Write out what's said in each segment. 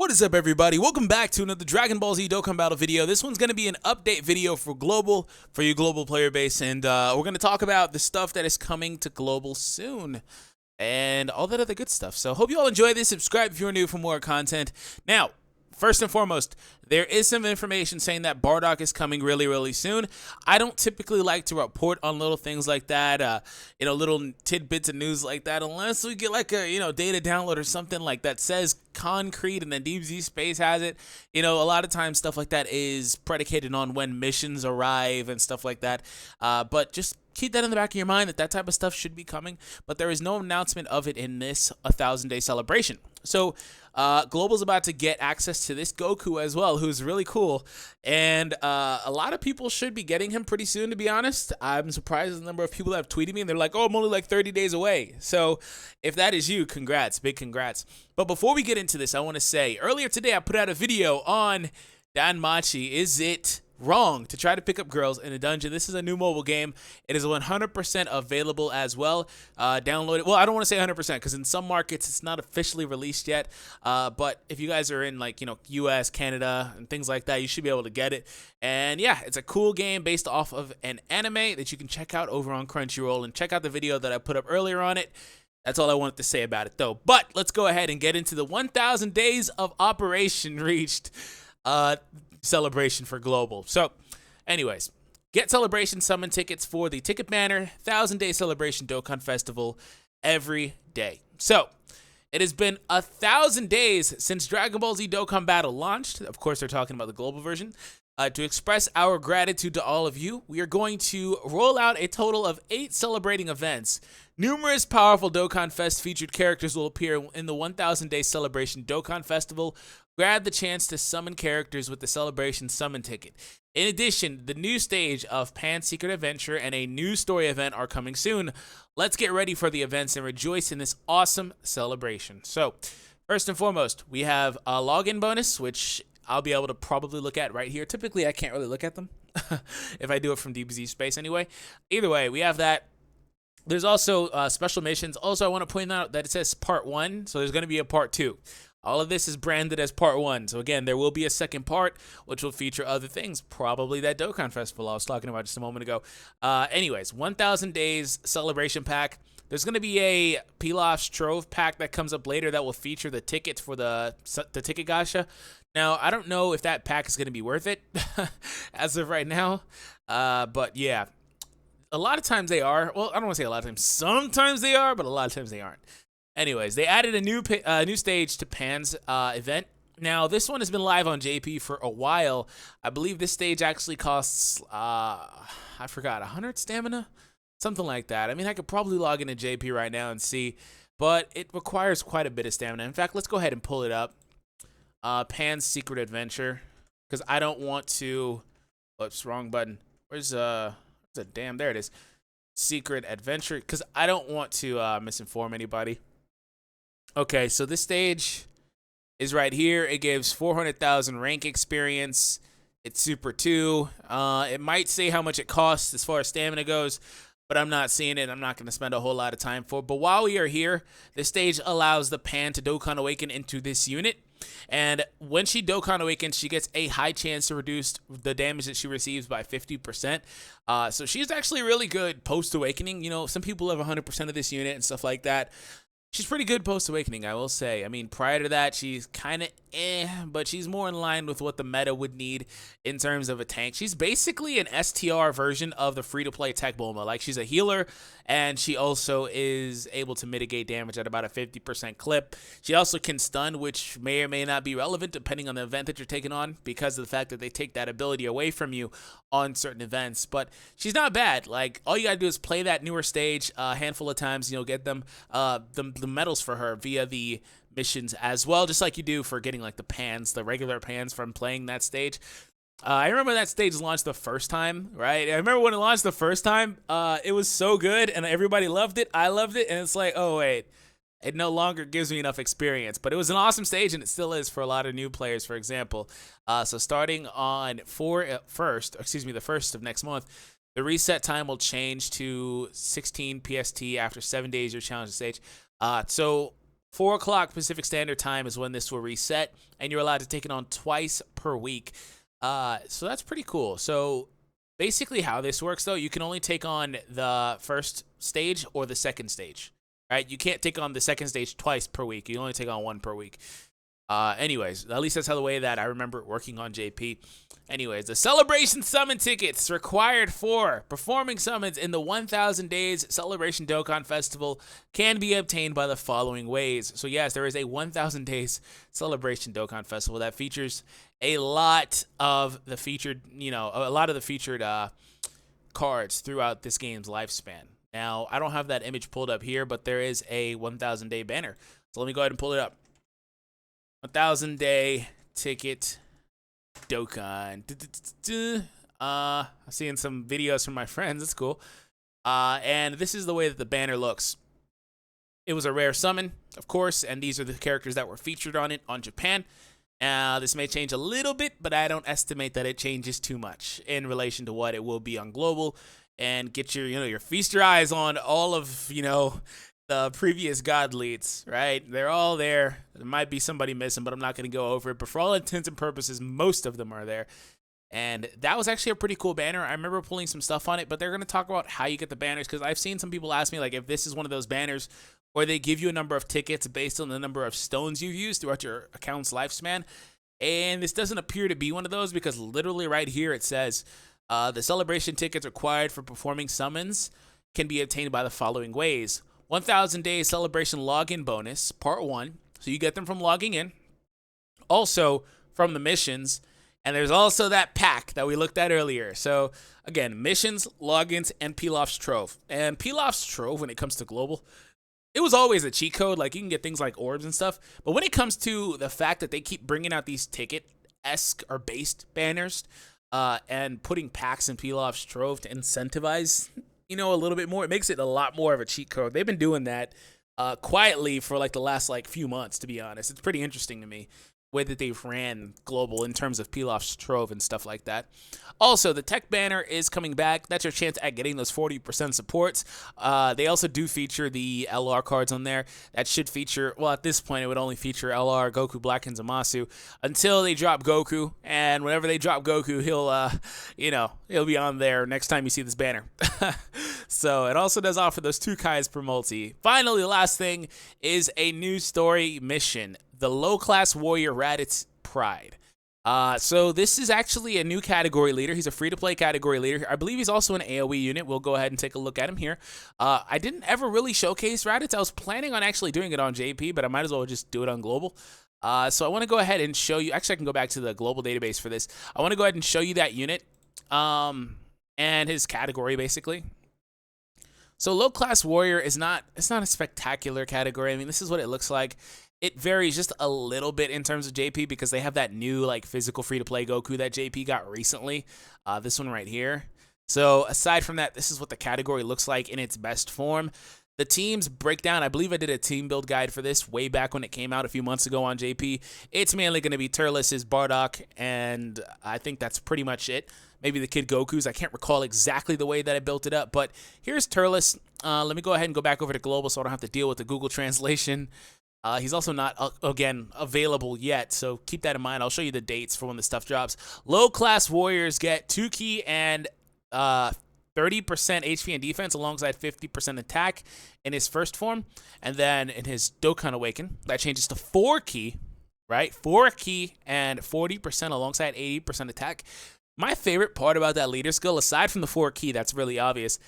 What is up, everybody? Welcome back to another Dragon Ball Z Dokkan Battle video. This one's going to be an update video for Global, for your global player base, and we're going to talk about the stuff that is coming to Global soon, and all that other good stuff. So hope you all enjoy this. Subscribe if you're new for more content. Now, first and foremost, there is some information saying that Bardock is coming really soon. I don't typically like to report on little things like that, little tidbits of news like that, unless we get like a, data download or something like that says concrete and then DBZ Space has it. A lot of times stuff like that is predicated on when missions arrive and stuff like that. But just keep that in the back of your mind that type of stuff should be coming, but there is no announcement of it in this 1,000-day celebration. So Global's about to get access to this Goku as well, who's really cool, and a lot of people should be getting him pretty soon, to be honest. I'm surprised at the number of people that have tweeted me, and they're like, oh, I'm only like 30 days away. So if that is you, congrats, big congrats. But before we get into this, I want to say, earlier today I put out a video on Danmachi. Is it wrong to try to pick up girls in a dungeon? This is a new mobile game. It is 100% available as well. Download it. Well, I don't want to say 100% because in some markets it's not officially released yet. But if you guys are in US, Canada, and things like that, you should be able to get it. And yeah, it's a cool game based off of an anime that you can check out over on Crunchyroll, and check out the video that I put up earlier on it. That's all I wanted to say about it though. But let's go ahead and get into the 1,000 days of operation reached celebration for Global. So anyways, get celebration summon tickets for the ticket banner 1,000-day celebration Dokkan Festival every day. So it has been 1,000 days since Dragon Ball Z Dokkan Battle launched. Of course, they're talking about the global version. To express our gratitude to all of you, we are going to roll out a total of 8 celebrating events. Numerous powerful Dokkan Fest featured characters will appear in the 1,000-day celebration Dokkan Festival. Grab the chance to summon characters with the celebration summon ticket. In addition, the new stage of Pan's Secret Adventure and a new story event are coming soon. Let's get ready for the events and rejoice in this awesome celebration. So, first and foremost, we have a login bonus, which I'll be able to probably look at right here. Typically, I can't really look at them if I do it from DBZ Space anyway. Either way, we have that. There's also special missions. Also, I want to point out that it says Part 1, so there's going to be a Part 2. All of this is branded as Part 1. So again, there will be a second part, which will feature other things. Probably that Dokkan Festival I was talking about just a moment ago. Anyways, 1,000 days celebration pack. There's going to be a Pilaf Trove pack that comes up later that will feature the tickets for the ticket gacha. Now, I don't know if that pack is going to be worth it as of right now. But yeah, a lot of times they are. Well, I don't want to say a lot of times. Sometimes they are, but a lot of times they aren't. Anyways, they added a new stage to Pan's event. Now, this one has been live on JP for a while. I believe this stage actually costs, I forgot, 100 stamina? Something like that. I mean, I could probably log into JP right now and see, but it requires quite a bit of stamina. In fact, let's go ahead and pull it up. Pan's Secret Adventure, because I don't want to, oops, wrong button. Where's the damn, there it is. Secret Adventure, because I don't want to misinform anybody. Okay, so this stage is right here. It gives 400,000 rank experience. It's Super 2. It might say how much it costs as far as stamina goes, but I'm not seeing it. I'm not going to spend a whole lot of time for it. But while we are here, this stage allows the Pan to Dokkan Awaken into this unit. And when she Dokkan Awakens, she gets a high chance to reduce the damage that she receives by 50%. So she's actually really good post-awakening. Some people have 100% of this unit and stuff like that. She's pretty good post-awakening, I will say. I mean, prior to that, she's kind of but she's more in line with what the meta would need in terms of a tank. She's basically an STR version of the free-to-play Tech Bulma. Like, she's a healer, and she also is able to mitigate damage at about a 50% clip. She also can stun, which may or may not be relevant depending on the event that you're taking on, because of the fact that they take that ability away from you on certain events. But she's not bad. Like, all you gotta do is play that newer stage a handful of times, and you'll get them the medals for her via the missions as well, just like you do for getting like the regular pans from playing that stage. I remember that stage launched the first time, right? I remember when it launched the first time, it was so good and everybody loved it. I loved it, and it's like, oh wait, it no longer gives me enough experience. But it was an awesome stage, and it still is for a lot of new players, for example. So starting on the 1st of next month, the reset time will change to 16 PST after 7 days. You're challenged stage. So 4 o'clock Pacific Standard Time is when this will reset, and you're allowed to take it on twice per week. So that's pretty cool. So basically how this works, though, you can only take on the first stage or the second stage, right? You can't take on the second stage twice per week. You only take on one per week. Anyways, at least that's how the way that I remember working on JP. Anyways, the Celebration Summon tickets required for performing summons in the 1000 Days Celebration Dokkan Festival can be obtained by the following ways. So yes, there is a 1000 Days Celebration Dokkan Festival that features a lot of the featured, cards throughout this game's lifespan. Now, I don't have that image pulled up here, but there is a 1000 day banner. So let me go ahead and pull it up. 1000 day ticket Dokkan. I'm seeing some videos from my friends. That's cool. And this is the way that the banner looks. It was a rare summon, of course, and these are the characters that were featured on it on Japan. This may change a little bit, but I don't estimate that it changes too much in relation to what it will be on global. And get your feast your eyes on all of, the previous god leads, right? They're all there. There might be somebody missing, but I'm not going to go over it. But for all intents and purposes, most of them are there. And that was actually a pretty cool banner. I remember pulling some stuff on it, but they're going to talk about how you get the banners, because I've seen some people ask me, like, if this is one of those banners where they give you a number of tickets based on the number of stones you've used throughout your account's lifespan. And this doesn't appear to be one of those, because literally right here it says, the celebration tickets required for performing summons can be obtained by the following ways. 1000 Days Celebration Login Bonus, Part 1. So you get them from logging in. Also from the missions. And there's also that pack that we looked at earlier. So again, missions, logins, and Pilaf's Trove. And Pilaf's Trove, when it comes to global, it was always a cheat code. Like, you can get things like orbs and stuff. But when it comes to the fact that they keep bringing out these ticket-esque or based banners, and putting packs in Pilaf's Trove to incentivize, a little bit more, it makes it a lot more of a cheat code. They've been doing that quietly for like the last few months, to be honest. It's pretty interesting to me the way that they've ran global in terms of Pilaf's Trove and stuff like that. Also, the tech banner is coming back. That's your chance at getting those 40% supports. They also do feature the LR cards on there. That should feature, well, at this point, it would only feature LR, Goku, Black, and Zamasu until they drop Goku. And whenever they drop Goku, he'll be on there next time you see this banner. So it also does offer those 2 Kais per multi. Finally, the last thing is a new story mission, the low-class warrior Raditz Pride. So this is actually a new category leader. He's a free-to-play category leader. I believe he's also an AoE unit. We'll go ahead and take a look at him here. I didn't ever really showcase Raditz. I was planning on actually doing it on JP, but I might as well just do it on global. So I want to go ahead and show you. Actually, I can go back to the global database for this. I want to go ahead and show you that unit and his category, basically. So low-class warrior it's not a spectacular category. I mean, this is what it looks like. It varies just a little bit in terms of JP because they have that new physical free-to-play Goku that JP got recently. This one right here. So aside from that, this is what the category looks like in its best form. The teams breakdown, I believe I did a team build guide for this way back when it came out a few months ago on JP. It's mainly going to be Turles', Bardock, and I think that's pretty much it. Maybe the Kid Goku's. I can't recall exactly the way that I built it up, but here's Turles. Let me go ahead and go back over to global so I don't have to deal with the Google translation. He's also not, again, available yet, so keep that in mind. I'll show you the dates for when the stuff drops. Low-class warriors get 2 key and 30% HP and defense alongside 50% attack in his first form. And then in his Dokkan Awaken, that changes to 4 key, right? 4 key and 40% alongside 80% attack. My favorite part about that leader skill, aside from the 4 key, that's really obvious,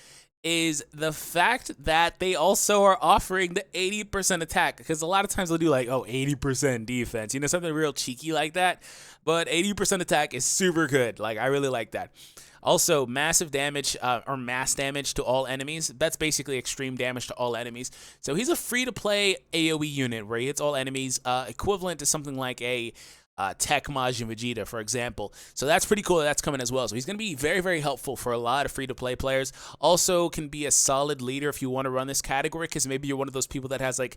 is the fact that they also are offering the 80% attack. Because a lot of times they'll do 80% defense. Something real cheeky like that. But 80% attack is super good. I really like that. Also, massive damage or mass damage to all enemies. That's basically extreme damage to all enemies. So he's a free-to-play AoE unit where he hits all enemies, equivalent to something like a Tech Majin Vegeta, for example. So that's pretty cool that that's coming as well. So he's going to be very, very helpful for a lot of free-to-play players. Also can be a solid leader if you want to run this category, because maybe you're one of those people that has, a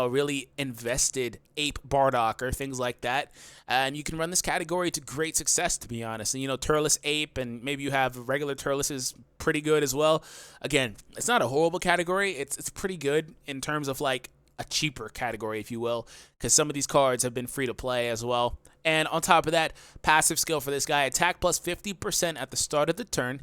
really invested Ape Bardock or things like that. And you can run this category to great success, to be honest. And, Turles Ape, and maybe you have regular Turles is pretty good as well. Again, it's not a horrible category. It's pretty good in terms of, a cheaper category, if you will, because some of these cards have been free to play as well. And on top of that, passive skill for this guy, attack plus 50% at the start of the turn,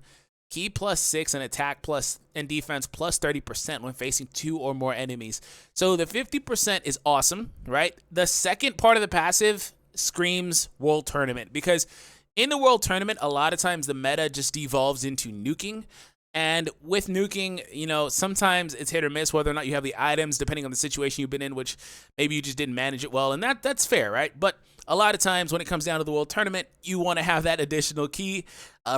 Ki plus 6, and attack plus and defense plus 30% when facing 2 or more enemies. So the 50% is awesome, right? The second part of the passive screams World Tournament, because in the World Tournament, a lot of times the meta just devolves into nuking. And with nuking, you know, sometimes it's hit or miss whether or not you have the items, depending on the situation you've been in, which maybe you just didn't manage it well, and that's fair, right? But a lot of times when it comes down to the World Tournament, you want to have that additional Ki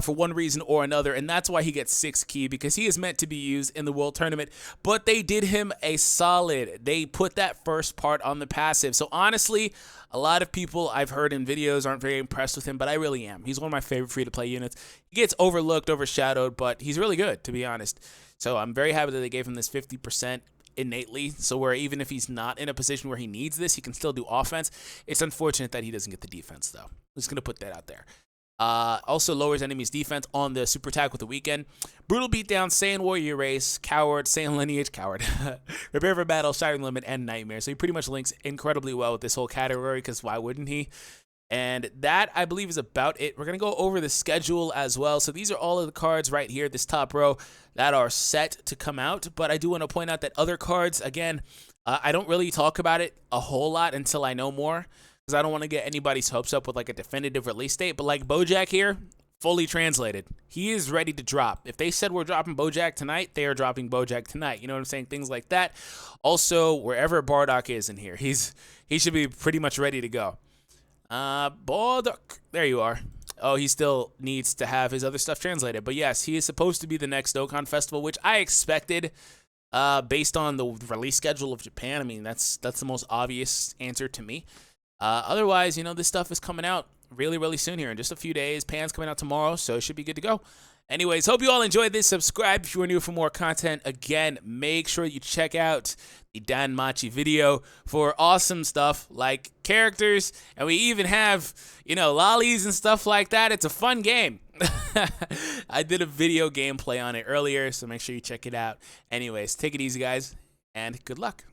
for one reason or another, and that's why he gets 6 Ki, because he is meant to be used in the World Tournament. But they did him a solid. They put that first part on the passive. So honestly, a lot of people I've heard in videos aren't very impressed with him, but I really am. He's one of my favorite free-to-play units. He gets overlooked, overshadowed, but he's really good, to be honest. So I'm very happy that they gave him this 50% innately, so where even if he's not in a position where he needs this, he can still do offense. It's unfortunate that he doesn't get the defense, though. I'm just going to put that out there. Also lowers enemies' defense on the super attack with the weekend. Brutal beatdown, Saiyan Warrior Race, Coward, Saiyan Lineage, Coward, Prepare for Battle, Shattering Limit, and Nightmare. So he pretty much links incredibly well with this whole category, because why wouldn't he? And that, I believe, is about it. We're going to go over the schedule as well. So these are all of the cards right here, this top row, that are set to come out. But I do want to point out that other cards, again, I don't really talk about it a whole lot until I know more, because I don't want to get anybody's hopes up with like a definitive release date. But like Bojack here, fully translated, he is ready to drop. If they said we're dropping Bojack tonight, they are dropping Bojack tonight. You know what I'm saying? Things like that. Also, wherever Bardock is in here, he should be pretty much ready to go. Bardock, there you are. Oh, he still needs to have his other stuff translated. But yes, he is supposed to be the next Dokkan Festival, which I expected based on the release schedule of Japan. I mean, that's the most obvious answer to me. Otherwise, you know, this stuff is coming out really, really soon here in just a few days. Pan's coming out tomorrow, so it should be good to go. Anyways, hope you all enjoyed this. Subscribe if you are new for more content. Again, make sure you check out the Dan Machi video for awesome stuff like characters, and we even have, you know, lollies and stuff like that. It's a fun game. I did a video gameplay on it earlier, so make sure you check it out. Anyways, take it easy, guys, and good luck.